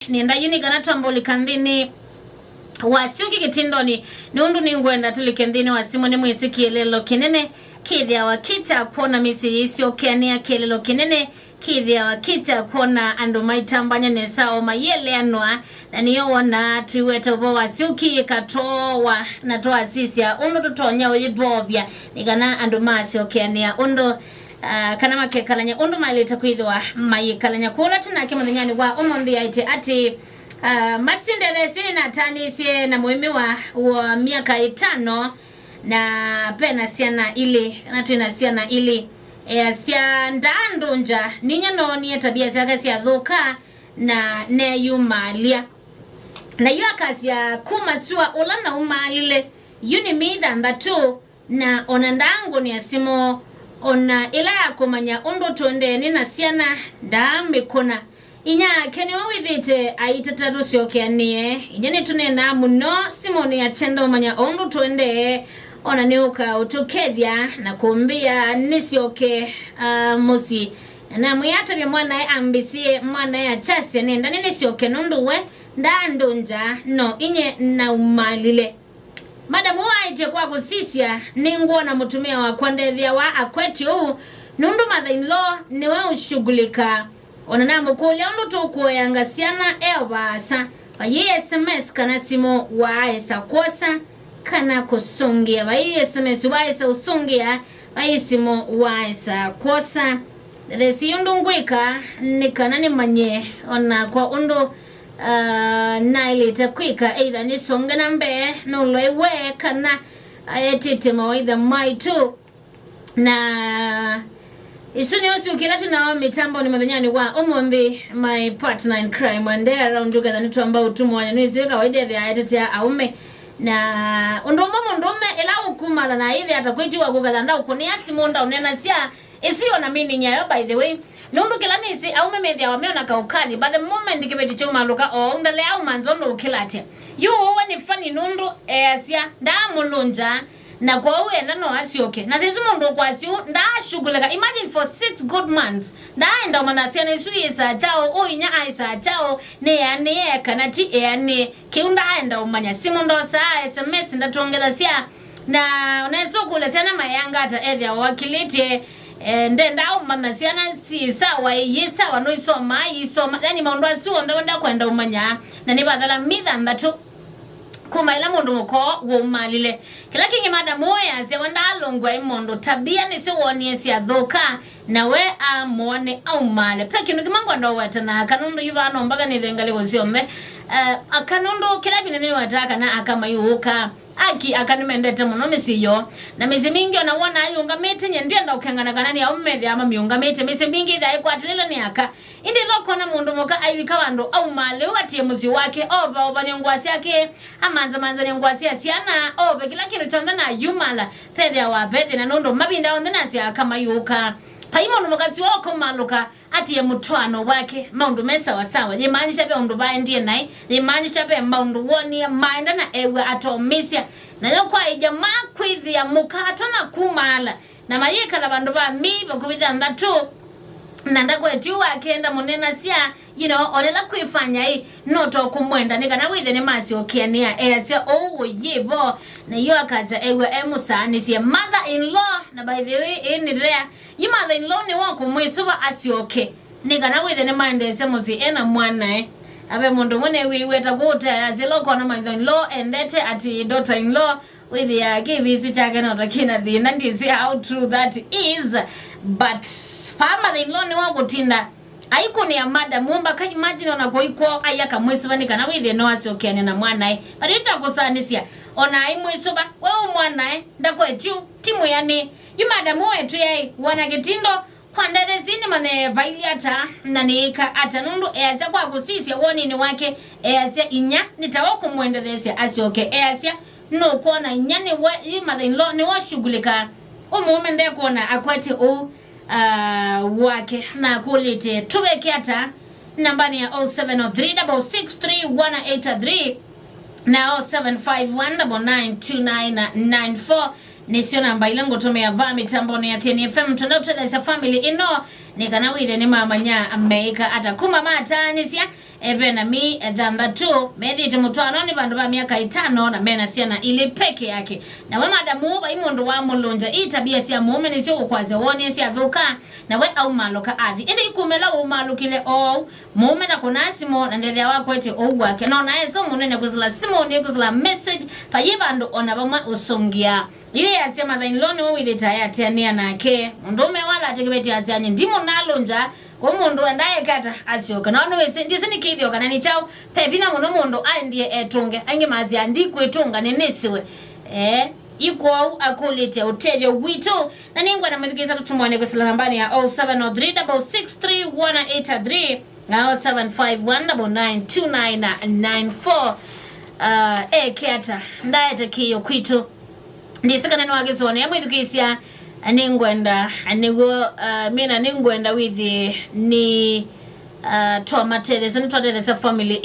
Nienda yini kana tamboli kandini wasiuki kitindoni nundu ningwenda tulikendini wasimu ni mwisi kielelo kinene kithia wakita kuona misi isio kenia kielelo kinene kithia wakita kuona andu maitambanya nesao mayele anwa na niyo wana tuiweta ubo wasiuki katoa na toa sisia undu tutonya uyibobya nikana andu masio kenia undu kana makekalanya undu maleta kwithwa mayikalanya kula tunake muthanyani wa umundu yaite ati masindele na tanisi na muhimi wa miaka 5 na pena siana ili na tuina siana ili sia ndandunja ninya no ni tabia zake sia dhuka na ne yumalia na yu akasia kumasua ulana umalile yuni mitha ndatu na onandangu ni asimo ona ila ya kumanya undu tuende nina siana ndambi kuna inya kene wawithite aitatatu siokeanie inyani tunena muno simoni ya chendo manya undu tuende ona niuka utukethia na kumbia nisioke musi na muyata bya mwana ya ambisie mwana ya chase nenda nisioke nunduwe ndandunja no inye na umalile madamu waite kwa kusisia ninguona mutumia wa kwandethia wa akweti huu nundu mother-in-law niwe ushughulika onana mukuli undu tukuoyanga siana ewasa wa SMS kana simu waesa kosa kana kusungia wa SMS waesa usungia wa simu waesa kosa lesi undu ngwika nikana ni manye ona kwa undu nailita kwika either ni songa nambe no loiwe kana ayetite mawaidha maitu na isuni osi ukilatu na mitambo ni madhanyani wa umundi my partner in crime and there around you gather nitu ambao utumu wanyanizi kawaida ya ayetite aume na undume ila ukumala na hithi atakwiti wa kugatha nda ukunia simunda unena sia isiyo na mini nyayo by the way nundu kila nisi au memethia wameona kaukani but the moment kiveti chuma luka ndale au manzono ukilatya yu ni funny nundu sia ndamulunja na kwa uwe ndano asioke na sisi mundu kwa siu ndashuguleka imagine for 6 good months ndaenda manasia ni suisa chao uinya aisa chao ne yani kanati yani kiunda aenda umanya simu ndo saa SMS ndatongela sia na unezo kula sana mayanga ata edya wakilite ndenda au manasiana si sawa yesa wanoisoma yisoma yani maundwa suo ndonda kwenda umanya na nibadala mitha mbatu kumaila mundu muko wumalile kila kingi madamu ya se wanda alongwa imondo tabia ni si wonie si adhoka na we amone au male peki nukimangu ndo watana kanundu yivano mpaka nithengale wosiombe akanundu kila binini wataka na akamayuka aki akanimendete muno misiyo na mizi mingi onawana ayunga mete nyendienda ukengana kanani au mmedhi ama miunga mete mizi mingi idha ikwatililo ni aka indi loko na mundu muka ayiwika wando au male watie muzi wake oba nyongwasi yake amanza nyongwasi ya siana oba kila kiru chonda na yumala pedhi awa pedhi na nundu mabinda ondena siya kama yuka paimo numukasi wako maluka ati ya mutwano wake maundu mesa wasawa ye maanisha pe undu bae ndiye nai ye maanisha pe maundu woni ya maenda na ewe atomisia na yokwa ijama kwithi ya mukato na kumala na mayeka la bandu ba miba kubida ndatu na ndakwe tiwa kenda munena sia olela kwifanya hii noto kumwenda nika na withe ni masi okiania sia yibo na yo akaza ewe emusani sia mother-in-law na by the way ini there you mother-in-law ni wako mwisuba asioke nika na withe ni maende muzi ena mwana abe mundu mwene wiweta kuta aziloko na mother-in-law endete ati daughter-in-law with ya give chake na utakina thina ndisi how true that is but mother-in-law ni wako tinda aiko ni amada muomba ka imagine onakoiko ayaka mwisuba nika na withe no asiokene na mwana but ita kusanisia ona ai mwisuba wewe mwana ndakwetu timu yani yumadamu wetu yai wana kitindo kwandele zini mane bailiata na niika atanundu easia kwa kusisia woni ni wake easia inya nitawako muendelezia asioke easia no kuona inyani we mother-in-law ni washughulika muume ndeye kuona akwete wake na kulite tuweke hata nambani ya 0703663183 na 0751992994 nisio namba ilango tome ya vami tamboni ya Athiani FM tunauteleza family ino nikanawile ni mama nya ameika ata kuma mata nisia ebe na mi dhamba tu methi tumutwano ni bandu ba miaka 5 na mena siana ile peke yake na we madamu ba imondo wa mulonja itabia sia muume ni sio kwaze woni sia thuka na we au maloka athi ende ikumela wo malukile muume na kunasimo na ndelea wako eti ogwake no na eso munene kuzila simoni kuzila message pa yibando ona bamwa usongia ile yasema the inloni wo ile Athiani nake munduume wala atekebeti Athiani ndimo nalonja ko mundu andaye kata asioka na wese ndise nikithio kana ni chao pebina muno mundu andie etunge ange mazi andi Kwitunga nenesiwe iko akulete utejo wito na ningwa na mthikisa tutumwane kwa sila nambani ya 0703663183 na 0751992994 kata ndaye tekiyo kwitu ndisika neno wagizone yamu idukisia ningwenda anigo mina ningwenda with ni tomatereza ni tomatereza family